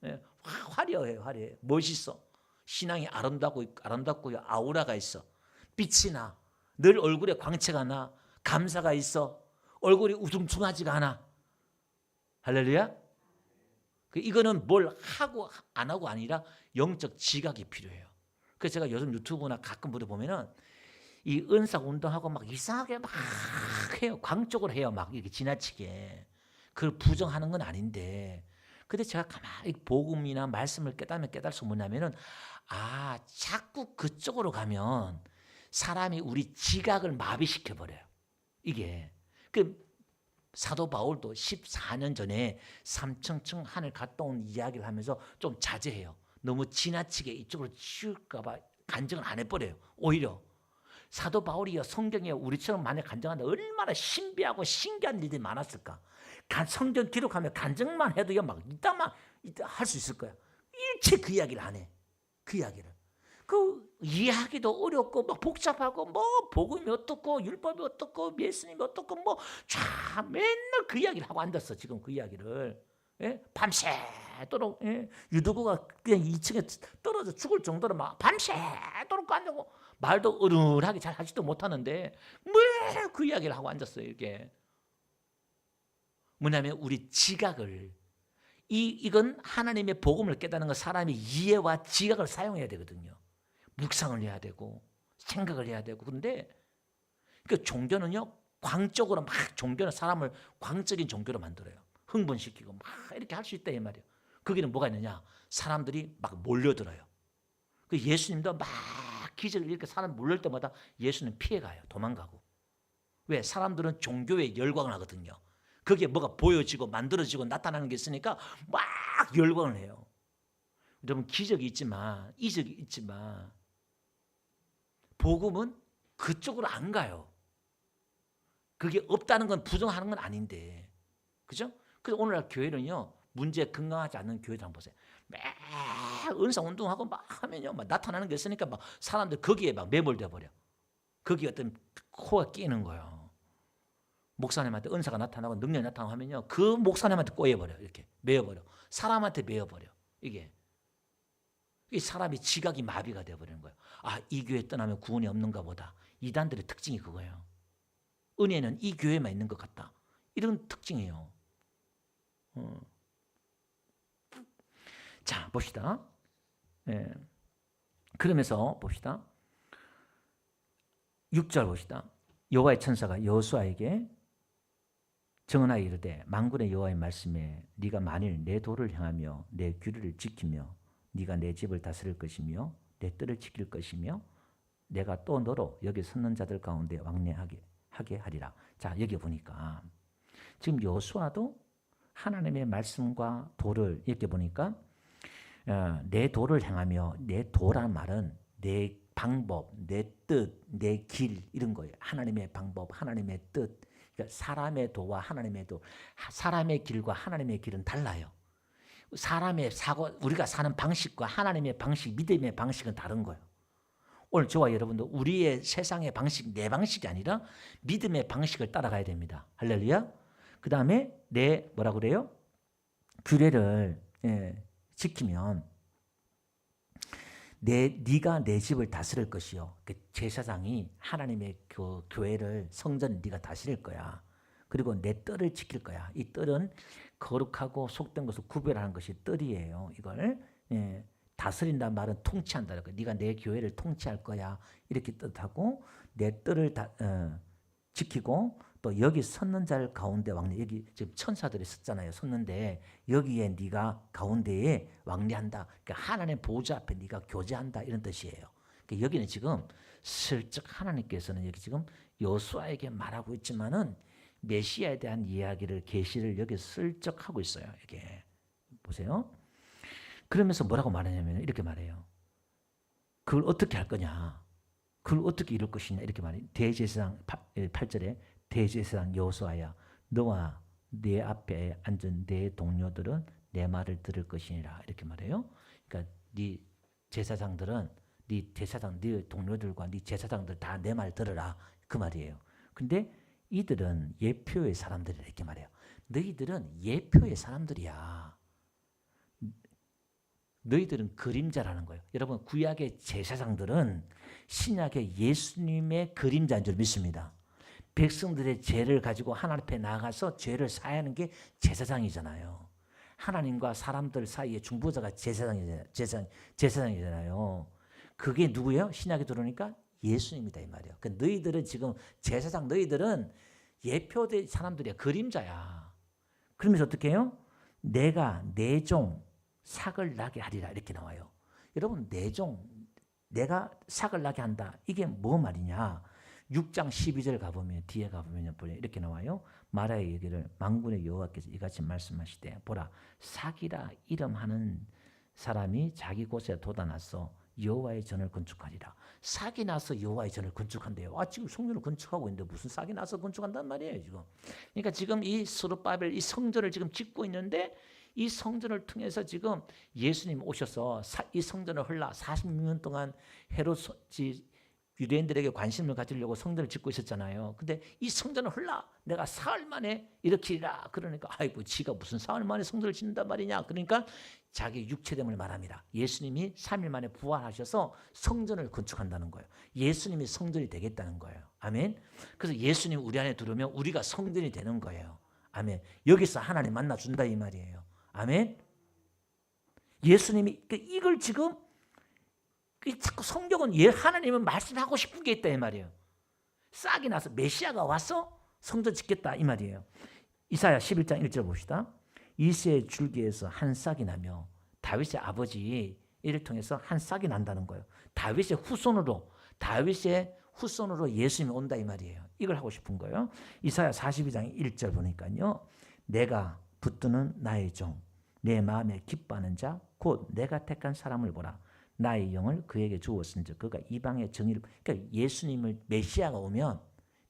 예, 화려해. 멋있어. 신앙이 아름답고 아우라가 있어. 빛이 나. 늘 얼굴에 광채가 나. 감사가 있어. 얼굴이 우중충하지가 않아. 할렐루야. 이거는 뭘 하고 안 하고 아니라 영적 지각이 필요해요. 그래서 제가 요즘 유튜브나 가끔 보면은 이 은사 운동하고 막 이상하게 막 해요. 광적으로 해요. 막 이렇게 지나치게. 그걸 부정하는 건 아닌데. 근데 제가 가만히 복음이나 말씀을 깨달을수록 뭐냐면은 자꾸 그쪽으로 가면 사람이 우리 지각을 마비시켜 버려요. 이게 사도 바울도 14년 전에 삼층층 하늘 갔다 온 이야기를 하면서 좀 자제해요. 너무 지나치게 이쪽으로 치울까 봐 간증을 안 해버려요. 오히려 사도 바울이 성경에 우리처럼 만약 간증한다 얼마나 신비하고 신기한 일들이 많았을까. 성경 기록하면 간증만 해도 막 이따만 할 수 있을 거야. 일체 그 이야기를 안 해. 그 이야기를. 이해하기도 어렵고 막 복잡하고 뭐 복음이 어떻고 율법이 어떻고 예수님이 어떻고 맨날 그 이야기를 하고 앉았어. 지금 그 이야기를. 예? 밤새도록 유두부가 그냥 2층에 떨어져 죽을 정도로 막 밤새도록 앉고 말도 어른하게 잘 하지도 못하는데 왜 그 이야기를 하고 앉았어요. 이게 뭐냐면 우리 지각을 이건 하나님의 복음을 깨닫는 건 사람이 이해와 지각을 사용해야 되거든요. 묵상을 해야 되고 생각을 해야 되고. 그런데 그 종교는요 광적으로 막 종교는 사람을 광적인 종교로 만들어요. 흥분시키고 막 이렇게 할 수 있다 이 말이에요. 거기는 뭐가 있느냐? 사람들이 막 몰려들어요. 예수님도 막 기적을 이렇게 사람 몰릴 때마다 예수는 피해가요. 도망가고. 왜? 사람들은 종교에 열광을 하거든요. 거기에 뭐가 보여지고 만들어지고 나타나는 게 있으니까 막 열광을 해요. 여러분 기적이 있지만 이적이 있지만 복음은 그쪽으로 안 가요. 그게 없다는 건 부정하는 건 아닌데 그죠? 그래서 오늘날 교회는요, 문제 건강하지 않는 교회들 한번 보세요. 매 은사 운동하고 막 하면요, 막 나타나는 게 있으니까 막 사람들 거기에 막 매몰돼 버려. 거기에 어떤 코가 끼는 거예요. 목사님한테 은사가 나타나고 능력이 나타나고 하면요, 그 목사님한테 꼬여버려. 이렇게 매여버려. 사람한테 매여버려. 이게 이 사람이 지각이 마비가 되어버리는 거예요. 아, 이 교회 떠나면 구원이 없는가 보다. 이단들의 특징이 그거예요. 은혜는 이 교회만 있는 것 같다. 이런 특징이에요. 자, 봅시다. 예. 그러면서 봅시다. 6절 봅시다. 여호와의 천사가 여호수아에게 정언하여 이르되 만군의 여호와의 말씀에 네가 만일 내 도를 향하며 내 규례를 지키며 네가 내 집을 다스릴 것이며 내 뜰을 지킬 것이며 내가 또 너로 여기 섰는 자들 가운데 왕래하게 하리라. 자, 여기 보니까 지금 여호수아도 하나님의 말씀과 도를 이렇게 보니까 내 도를 향하며, 내 도란 말은 내 방법, 내 뜻, 내 길 이런 거예요. 하나님의 방법, 하나님의 뜻. 그러니까 사람의 도와 하나님의 도, 사람의 길과 하나님의 길은 달라요. 사람의 사고, 우리가 사는 방식과 하나님의 방식, 믿음의 방식은 다른 거예요. 오늘 저와 여러분도 우리의 세상의 방식, 내 방식이 아니라 믿음의 방식을 따라가야 됩니다. 할렐루야. 그 다음에 내 뭐라 그래요? 규례를 지키면 네가 내 집을 다스릴 것이요. 제사장이 하나님의 그 교회를, 성전을 네가 다스릴 거야. 그리고 내 뜰을 지킬 거야. 이 뜰은 거룩하고 속된 것을 구별하는 것이 뜰이에요. 이걸 다스린다는 말은 통치한다. 네가 내 교회를 통치할 거야. 이렇게 뜻하고 내 뜰을 지키고 또 여기 섰는 자를 가운데 왕래. 여기 지금 천사들이 섰잖아요. 섰는데 여기에 네가 가운데에 왕래한다. 그러니까 하나님의 보좌 앞에 네가 교제한다. 이런 뜻이에요. 그러니까 여기는 지금 슬쩍 하나님께서는 여기 지금 여호수아에게 말하고 있지만은 메시아에 대한 이야기를, 계시를 여기 슬쩍 하고 있어요. 이게 보세요. 그러면서 뭐라고 말하냐면 이렇게 말해요. 그걸 어떻게 할 거냐? 그걸 어떻게 이룰 것이냐? 이렇게 말해요. 대제사장 8절에 대제사장 여호수아야, 너와 내 앞에 앉은 내 동료들은 내 말을 들을 것이니라. 이렇게 말해요. 그러니까 네 제사장들은 네 동료들과 네 제사장들 다 내 말 들으라. 그 말이에요. 근데 이들은 예표의 사람들이라 이렇게 말해요. 너희들은 예표의 사람들이야. 너희들은 그림자라는 거예요. 여러분, 구약의 제사장들은 신약의 예수님의 그림자인 줄 믿습니다. 백성들의 죄를 가지고 하나님 앞에 나가서 죄를 사하는 게 제사장이잖아요. 하나님과 사람들 사이의 중보자가 제사장이잖아요. 그게 누구예요? 신약에 들어오니까 예수님이다 이 말이에요. 그러니까 너희들은 지금 제사장, 너희들은 예표된 사람들이야. 그림자야. 그러면서 어떻게 해요? 내가 내 종 삭을 나게 하리라 이렇게 나와요. 여러분, 내 종, 내가 삭을 나게 한다. 이게 뭐 말이냐? 6장 12절 가보면, 뒤에 가보면 이렇게 나와요. 마라의 얘기를 만군의 여호와께서 이같이 말씀하시되, 보라, 삭이라 이름하는 사람이 자기 곳에 돋아나서 여호와의 전을 건축하리라. 삭이 나서 여호와의 전을 건축한대요. 지금 성전을 건축하고 있는데 무슨 삭이 나서 건축한단 말이에요, 지금. 그러니까 지금 이 스룹바벨, 이 성전을 지금 짓고 있는데, 이 성전을 통해서 지금 예수님 오셔서 이 성전을 헐라 46년 동안 헤롯이 유대인들에게 관심을 가지려고 성전을 짓고 있었잖아요. 근데 이 성전을 헐라 내가 사흘 만에 일으키리라. 그러니까 아이고, 지가 무슨 사흘 만에 성전을 짓는단 말이냐. 그러니까 자기 육체됨을 말합니다. 예수님이 3일 만에 부활하셔서 성전을 건축한다는 거예요. 예수님이 성전이 되겠다는 거예요. 아멘. 그래서 예수님 우리 안에 들어오면 우리가 성전이 되는 거예요. 아멘. 여기서 하나님 만나준다 이 말이에요. 아멘. 예수님이 이걸 지금 자꾸 성경은 하나님은 말씀하고 싶은 게 있다 이 말이에요. 싹이 나서 메시아가 와서 성전 짓겠다 이 말이에요. 이사야 11장 1절 봅시다. 이새의 줄기에서 한 싹이 나며, 다윗의 아버지 이를 통해서 한 싹이 난다는 거예요. 다윗의 후손으로 예수님이 온다 이 말이에요. 이걸 하고 싶은 거예요. 이사야 42장 1절 보니까요. 내가 붙드는 나의 종, 내 마음에 기뻐하는 자, 곧 내가 택한 사람을 보라. 나의 영을 그에게 주었은즉 그가 이방의 정의를. 그러니까 예수님을 메시아가 오면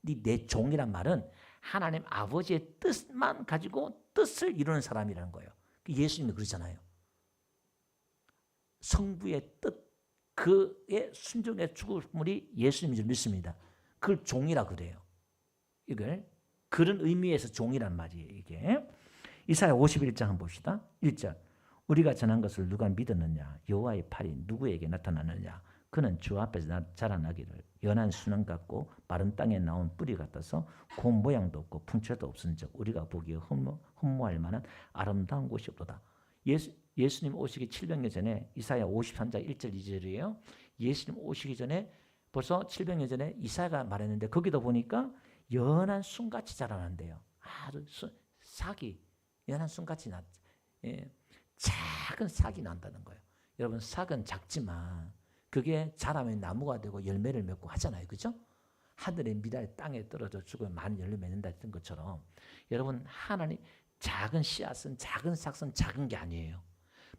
내 종이란 말은 하나님 아버지의 뜻만 가지고 뜻을 이루는 사람이라는 거예요. 예수님이 그러잖아요. 성부의 뜻, 그의 순종의 죽음이 예수님인 줄 믿습니다. 그걸 종이라 그래요. 이걸 그런 의미에서 종이란 말이에요. 이게 이사야 51장 한번 봅시다. 1절 우리가 전한 것을 누가 믿었느냐? 여호와의 팔이 누구에게 나타났느냐? 그는 주 앞에서 자라나기를 연한 순환 같고 마른 땅에 나온 뿌리 같아서 곰 모양도 없고 풍채도 없은즉 우리가 보기에 흠모할 만한 아름다운 곳이 없도다. 예수님 오시기 700년 전에 이사야 53장 1절 2절이에요. 예수님 오시기 전에 벌써 700년 전에 이사야가 말했는데 거기도 보니까 연한 순같이 자라난대요. 아주 싹이 연한 순같이 작은 싹이 난다는 거예요. 여러분 싹은 작지만 그게 자라면 나무가 되고 열매를 맺고 하잖아요. 그죠? 하늘의 미랄 땅에 떨어져 죽으면 많은 열매 맺는다 했던 것처럼 여러분 하나님 작은 씨앗은 작은 싹은 작은 게 아니에요.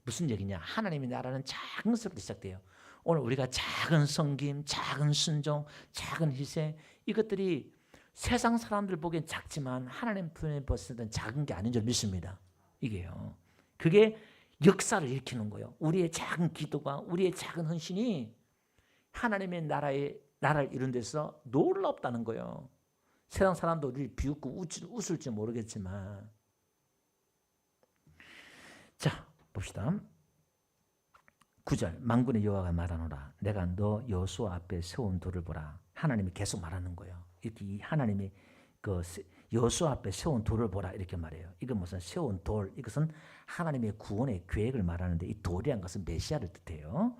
무슨 얘기냐? 하나님의 나라는 작은 것부터 시작돼요. 오늘 우리가 작은 섬김, 작은 순종, 작은 희생 이것들이 세상 사람들 보기엔 작지만 하나님 품에 봤을 때는 작은 게 아닌 줄 믿습니다. 이게요. 그게 역사를 일으키는 거예요. 우리의 작은 기도가 우리의 작은 헌신이 하나님의 나라를 이룬 데서 놀랍다는 거예요. 세상 사람도 우리를 비웃고 웃을지 모르겠지만 자 봅시다. 9절 만군의 여호와가 말하노라 내가 너 여호수아 앞에 세운 돌을 보라. 하나님이 계속 말하는 거예요. 이렇게 하나님이 그 여호수아 앞에 세운 돌을 보라 이렇게 말해요. 이건 무슨 세운 돌 이것은 하나님의 구원의 계획을 말하는데 이 돌이란 것은 메시아를 뜻해요.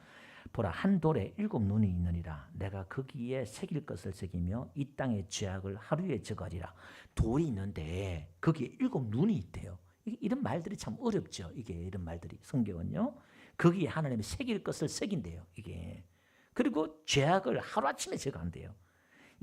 보라 한 돌에 7 눈이 있느니라 내가 거기에 새길 것을 새기며 이 땅의 죄악을 하루에 제거하리라. 돌이 있는데 거기에 7 눈이 있대요. 이런 말들이 참 어렵죠. 이게 이런 말들이 성경은요. 거기에 하나님이 새길 것을 새긴대요. 이게 그리고 죄악을 하루아침에 제거한대요.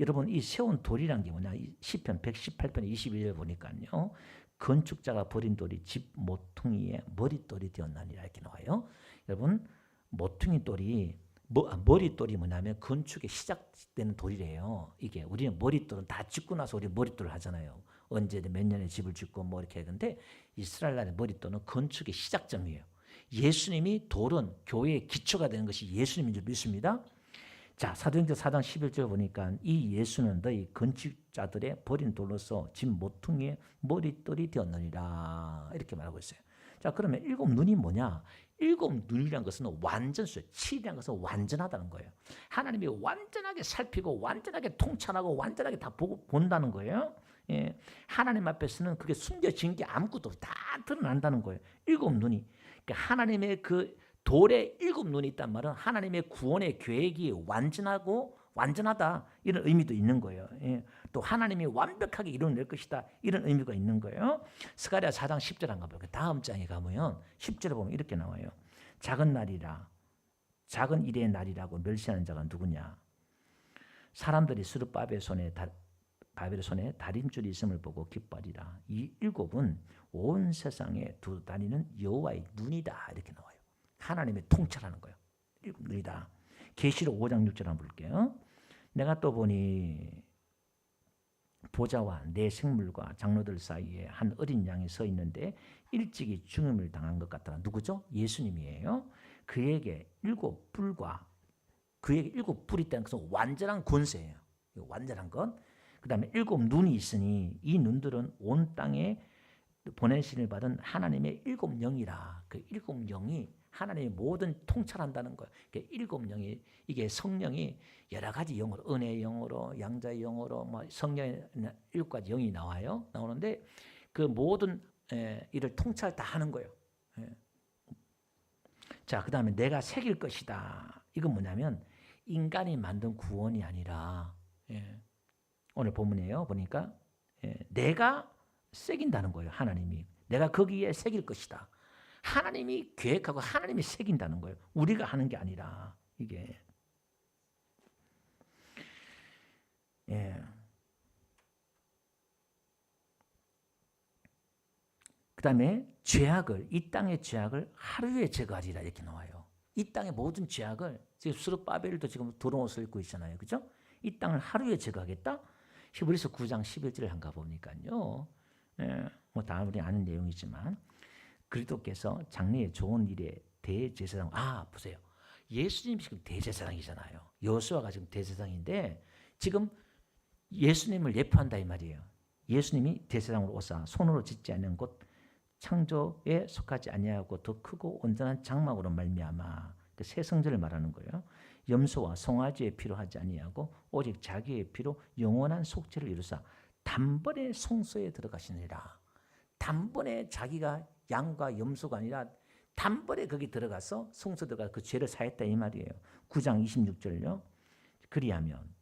여러분 이 세운 돌이란 게 뭐냐? 시편 118편 21절 보니까요. 건축자가 버린 돌이 집 모퉁이에 머릿돌이 되었나니라 이렇게 나와요. 여러분 모퉁이 돌이 머릿돌이 뭐냐면 건축의 시작되는 돌이래요. 이게 우리는 머릿돌은 다 짓고 나서 우리 머릿돌을 하잖아요. 언제 몇 년에 집을 짓고 뭐 이렇게 하는데 이스라엘 나라의 머릿돌은 건축의 시작점이에요. 예수님이 돌은 교회의 기초가 되는 것이 예수님인 줄 믿습니다. 자, 사도행전 4장 11절 보니까 이 예수는 너희 건축자들의 버린 돌로서 집 모퉁이의 머릿돌이 되었느니라 이렇게 말하고 있어요. 자, 그러면 7 눈이 뭐냐? 7 눈이란 것은 완전수예요. 7이란 것은 완전하다는 거예요. 하나님이 완전하게 살피고 완전하게 통찰하고 완전하게 다 보고 본다는 거예요. 예, 하나님 앞에서는 그게 숨겨진 게 아무것도 다 드러난다는 거예요. 7 눈이. 그러니까 하나님의 그 돌에 7 눈이 있단 말은 하나님의 구원의 계획이 완전하다 이런 의미도 있는 거예요. 예. 또 하나님이 완벽하게 이루어낼 것이다 이런 의미가 있는 거예요. 스가랴 4장 10절 한번 볼게요. 다음 장에 가면 10절에 보면 이렇게 나와요. 작은 날이라 작은 일의 날이라고 멸시하는 자가 누구냐? 사람들이 스룹바벨의 손에 다림줄이 있음을 보고 기뻐하리라. 이 7은 온 세상에 다니는 여호와의 눈이다 이렇게 나와요. 하나님의 통찰하는 거예요. 7 눈이다. 계시록 5장 6절 한번 볼게요. 내가 또 보니 보좌와 내 생물과 장로들 사이에 한 어린 양이 서 있는데 일찍이 죽음을 당한 것 같더라. 누구죠? 예수님이에요. 그에게 7 뿔이 있다는 것은 완전한 권세예요. 완전한 것. 그 다음에 7 눈이 있으니 이 눈들은 온 땅에 보내심을 받은 하나님의 7 영이라. 그 7 영이 하나님의 모든 통찰한다는 거예요. 그러니까 7 영이 이게 성령이 여러 가지 영으로 은혜의 영으로 양자의 영으로 뭐 성령의 7가지 영이 나오는데 그 모든 일을 통찰 다 하는 거예요. 자, 그 다음에 내가 새길 것이다. 이건 뭐냐면 인간이 만든 구원이 아니라 오늘 본문이에요. 보니까 내가 새긴다는 거예요. 하나님이 내가 거기에 새길 것이다. 하나님이 계획하고 하나님이 새긴다는 거예요. 우리가 하는 게 아니라 이게 그 다음에 이 땅의 죄악을 하루에 제거하리라 이렇게 나와요. 이 땅의 모든 죄악을 지금 스룹바벨도 지금 두른 옷을 입고 있잖아요. 그죠? 이 땅을 하루에 제거하겠다. 히브리서 9장 11절을 한가 보니까요. 뭐 다 우리 아는 내용이지만 그리스도께서 장래에 좋은 일에 대제사장 보세요. 예수님이 지금 대제사장이잖아요. 여호수아가 지금 대제사장인데 지금 예수님을 예표한다 이 말이에요. 예수님이 대제사장으로 오사 손으로 짓지 않은 것 창조에 속하지 아니하고 더 크고 온전한 장막으로 말미암아 그 새 성전을 말하는 거예요. 염소와 송아지의 피로 하지 아니하고 오직 자기의 피로 영원한 속죄를 이루사 단번에 성소에 들어가시느니라. 단번에 자기가 양과 염소가 아니라 단번에 거기 들어가서 성소 들어가 그 죄를 사했다 이 말이에요. 9장 26절요. 그리하면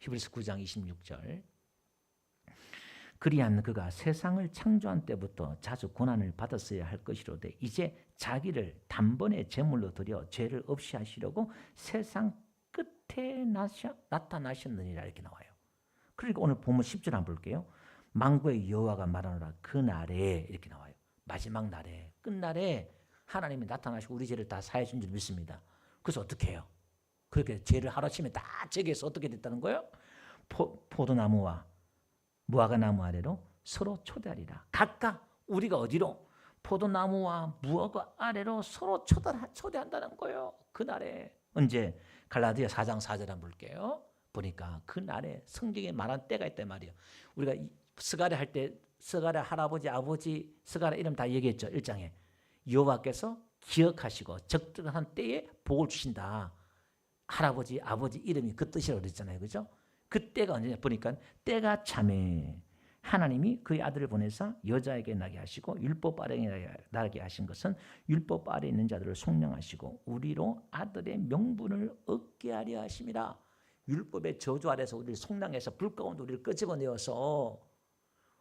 히브리서 9장 26절 그리한 그가 세상을 창조한 때부터 자주 고난을 받았어야 할 것이로되 이제 자기를 단번에 제물로 드려 죄를 없이 하시려고 세상 끝에 나타나셨느니라 이렇게 나와요. 그러니까 오늘 보면 10절 한번 볼게요. 만군의 여호와가 말하노라 그날에 이렇게 나와요. 마지막 날에 끝날에 하나님이 나타나시고 우리 죄를 다 사해 준 줄 믿습니다. 그래서 어떻게 해요? 그렇게 죄를 하루아침에 다 제거해서 어떻게 됐다는 거예요? 포도나무와 무화과나무 아래로 서로 초대하리라. 각각 우리가 어디로? 포도나무와 무화과 아래로 서로 초대한다는 거예요. 그날에 언제? 갈라디아 4장 4절 한번 볼게요. 보니까 그날에 성경에 말한 때가 있단 말이에요. 우리가 스가랴 할 때 스가랴 할아버지 아버지 스가랴 이름 다 얘기했죠. 1장에 여호와께서 기억하시고 적절한 때에 복을 주신다. 할아버지 아버지 이름이 그 뜻이라고 그랬잖아요. 그죠? 그때가 언제냐 보니까 때가 참에 하나님이 그의 아들을 보내사 여자에게 나게 하시고 율법 아래에 나게 하신 것은 율법 아래에 있는 자들을 속량하시고 우리로 아들의 명분을 얻게 하려 하심이라. 율법의 저주 아래서 우리를 속량해서 불 가운데 우리를 끄집어내어서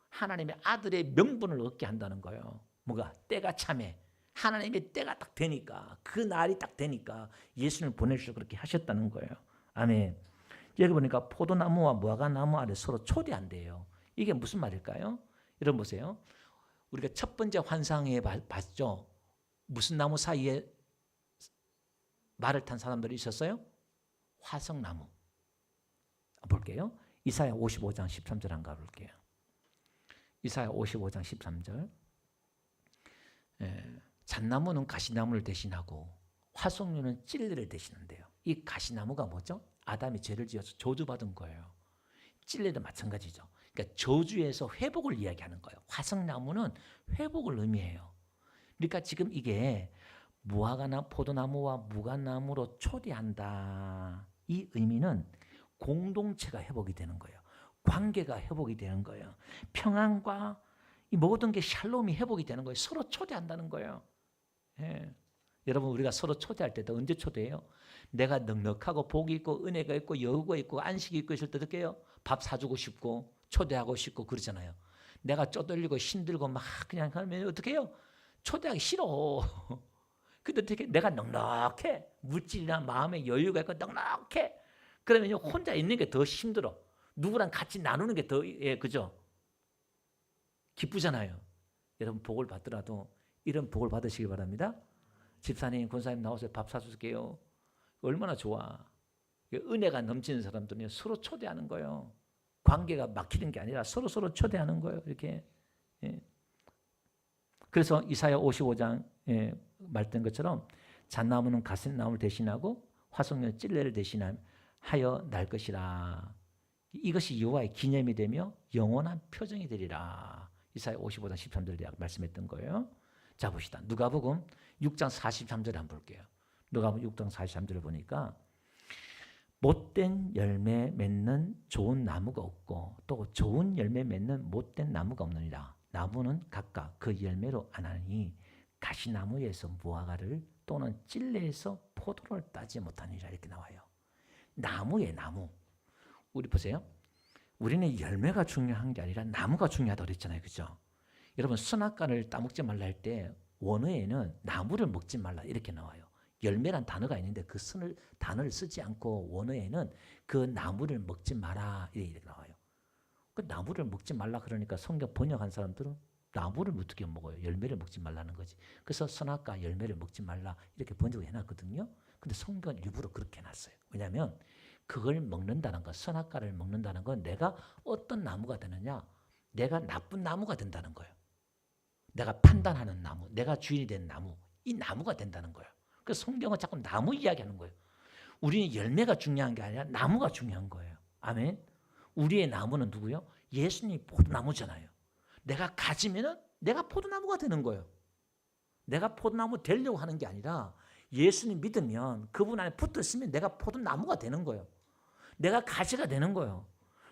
하나님의 아들의 명분을 얻게 한다는 거예요. 뭐가? 때가 참에 하나님의 때가 딱 되니까 그 날이 딱 되니까 예수님을 보내주셔서 그렇게 하셨다는 거예요. 아멘. 여기 보니까 포도나무와 무화과나무 아래 서로 초대한대요. 이게 무슨 말일까요? 여러분 보세요. 우리가 첫 번째 환상에 봤죠. 무슨 나무 사이에 말을 탄 사람들이 있었어요? 화석나무. 볼게요. 이사야 55장 13절 한번 볼게요. 이사야 55장 13절. 잣나무는 가시나무를 대신하고 화석류는 찔레를 대신한대요. 이 가시나무가 뭐죠? 아담이 죄를 지어서 저주받은 거예요. 찔레도 마찬가지죠. 그러니까 저주에서 회복을 이야기하는 거예요. 화석나무는 회복을 의미해요. 그러니까 지금 이게 무화과나 포도나무와 무화과나무로 초대한다. 이 의미는 공동체가 회복이 되는 거예요. 관계가 회복이 되는 거예요. 평안과 이 모든 게 샬롬이 회복이 되는 거예요. 서로 초대한다는 거예요. 예. 여러분 우리가 서로 초대할 때도 언제 초대해요? 내가 넉넉하고 복이 있고 은혜가 있고 여유가 있고 안식이 있고 있을 때 어떻게 해요? 밥 사주고 싶고 초대하고 싶고 그러잖아요. 내가 쪼들리고 힘들고 막 그냥 하면 어떻게 해요? 초대하기 싫어. 근데 어떻게 내가 넉넉해. 물질이나 마음에 여유가 있고 넉넉해. 그러면 혼자 있는 게 더 힘들어. 누구랑 같이 나누는 게 더 그죠? 기쁘잖아요. 여러분 복을 받더라도 이런 복을 받으시기 바랍니다. 집사님, 권사님 나와서 밥 사줄게요. 얼마나 좋아. 은혜가 넘치는 사람들은 서로 초대하는 거예요. 관계가 막히는 게 아니라 서로 초대하는 거예요. 이렇게. 예. 그래서 이사야 55장 말된 것처럼 잣나무는 가시나무를 대신하고 화석류는 찔레를 대신하여 날 것이라. 이것이 여호와의 기념이 되며 영원한 표정이 되리라. 이사야 55장 13절 말씀했던 거예요. 자 봅시다. 누가복음 6장 43절을 한번 볼게요. 누가복음 6장 43절을 보니까 못된 열매 맺는 좋은 나무가 없고 또 좋은 열매 맺는 못된 나무가 없느니라. 나무는 각각 그 열매로 아나니 가시나무에서 무화과를 또는 찔레에서 포도를 따지 못하니라 이렇게 나와요. 나무에 나무. 우리 보세요. 우리는 열매가 중요한 게 아니라 나무가 중요하다고 그랬잖아요. 그죠? 여러분 선악과를 따먹지 말라 할 때 원어에는 나무를 먹지 말라 이렇게 나와요. 열매란 단어가 있는데 그 단어를 쓰지 않고 원어에는 그 나무를 먹지 마라 이렇게 나와요. 그 나무를 먹지 말라 그러니까 성경 번역한 사람들은 나무를 어떻게 먹어요? 열매를 먹지 말라는 거지. 그래서 선악과 열매를 먹지 말라 이렇게 번역을 해놨거든요. 근데 성경은 일부러 그렇게 해놨어요. 왜냐하면 그걸 먹는다는 것, 선악과를 먹는다는 건 내가 어떤 나무가 되느냐? 내가 나쁜 나무가 된다는 거예요. 내가 판단하는 나무, 내가 주인이 된 나무, 이 나무가 된다는 거예요. 그래서 성경은 자꾸 나무 이야기하는 거예요. 우리는 열매가 중요한 게 아니라 나무가 중요한 거예요. 아멘. 우리의 나무는 누구요? 예수님이 포도나무잖아요. 내가 가지면은 내가 포도나무가 되는 거예요. 내가 포도나무 되려고 하는 게 아니라 예수님 믿으면 그분 안에 붙어 있으면 내가 포도나무가 되는 거예요. 내가 가지가 되는 거예요.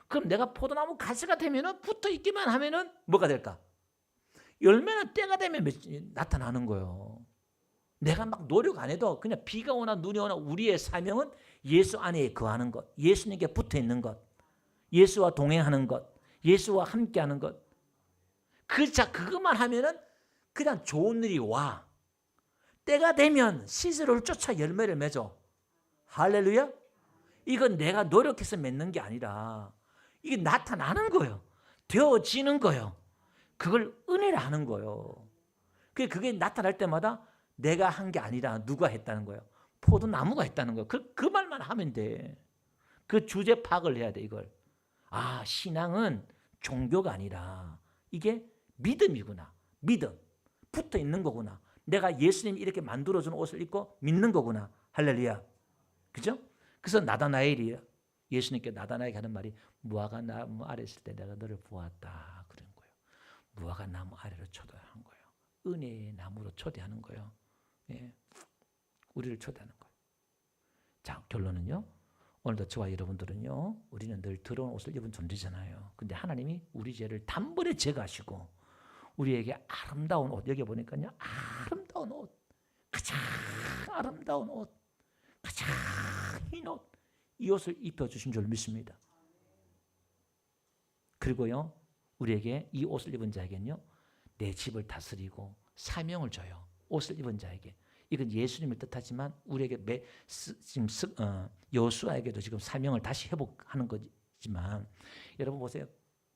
그럼 내가 포도나무 가지가 되면은 붙어 있기만 하면은 뭐가 될까? 열매는 때가 되면 나타나는 거예요. 내가 막 노력 안 해도 그냥 비가 오나 눈이 오나 우리의 사명은 예수 안에 거하는 것, 예수님께 붙어 있는 것, 예수와 동행하는 것, 예수와 함께하는 것. 그것만 하면은 그냥 좋은 일이 와. 때가 되면 시스루를 쫓아 열매를 맺어. 할렐루야. 이건 내가 노력해서 맺는 게 아니라 이게 나타나는 거예요. 되어지는 거예요. 그걸 은혜라 하는 거예요. 그게 나타날 때마다 내가 한 게 아니라 누가 했다는 거예요. 포도나무가 했다는 거예요. 그 말만 하면 돼. 그 주제 파악을 해야 돼, 이걸. 아, 신앙은 종교가 아니라 이게 믿음이구나. 믿음. 붙어 있는 거구나. 내가 예수님이 이렇게 만들어준 옷을 입고 믿는 거구나. 할렐루야. 그죠? 그래서 나다나엘이 예수님께 나다나엘에게 하는 말이 무화과 나무 아래 있을 때 내가 너를 보았다. 그런 거예요. 무화과 나무 아래로 초대하는 거예요. 은혜의 나무로 초대하는 거예요. 예. 우리를 초대하는 거예요. 자, 결론은요. 오늘도 저와 여러분들은요. 우리는 늘 더러운 옷을 입은 존재잖아요. 근데 하나님이 우리 죄를 단번에 제거하시고 우리에게 아름다운 옷, 여기 보니까요. 아름다운 옷, 가장 아름다운 옷, 가장 흰 옷, 이 옷을 입혀주신 줄 믿습니다. 그리고요. 우리에게 이 옷을 입은 자에게는요. 내 집을 다스리고 사명을 줘요. 옷을 입은 자에게. 이건 예수님을 뜻하지만 우리에게 지금 여호수아에게도 지금 사명을 다시 회복하는 거지만 여러분 보세요.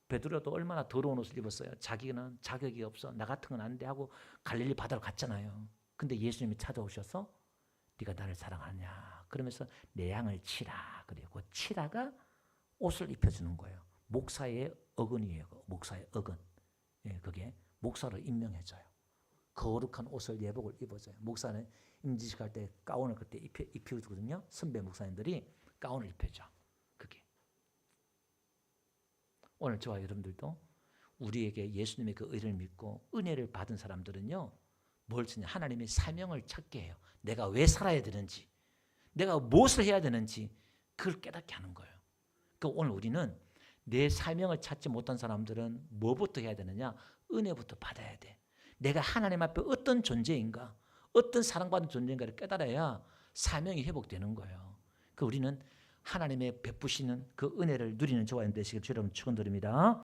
베드로도 얼마나 더러운 옷을 입었어요. 자기는 자격이 없어. 나 같은 건 안 돼 하고 갈릴리 바다로 갔잖아요. 근데 예수님이 찾아오셔서 네가 나를 사랑하냐. 그러면서 내 양을 치라. 그리고 치라가 옷을 입혀주는 거예요. 목사의 어근이에요. 목사의 어근. 예, 그게 목사로 임명해줘요. 거룩한 옷을 예복을 입어줘요. 목사는 임지식 할 때 가운을 그때 입혀주거든요. 선배 목사님들이 가운을 입혀줘. 그게. 오늘 저와 여러분들도 우리에게 예수님의 그 의를 믿고 은혜를 받은 사람들은요. 뭘 쓰냐. 하나님의 사명을 찾게 해요. 내가 왜 살아야 되는지, 내가 무엇을 해야 되는지 그걸 깨닫게 하는 거예요. 그러니까 오늘 우리는 내 사명을 찾지 못한 사람들은 뭐부터 해야 되느냐. 은혜부터 받아야 돼. 내가 하나님 앞에 어떤 존재인가, 어떤 사랑받는 존재인가를 깨달아야 사명이 회복되는 거예요. 그 우리는 하나님의 베푸시는 그 은혜를 누리는 저와 되시길 주여 여러분 축원드립니다.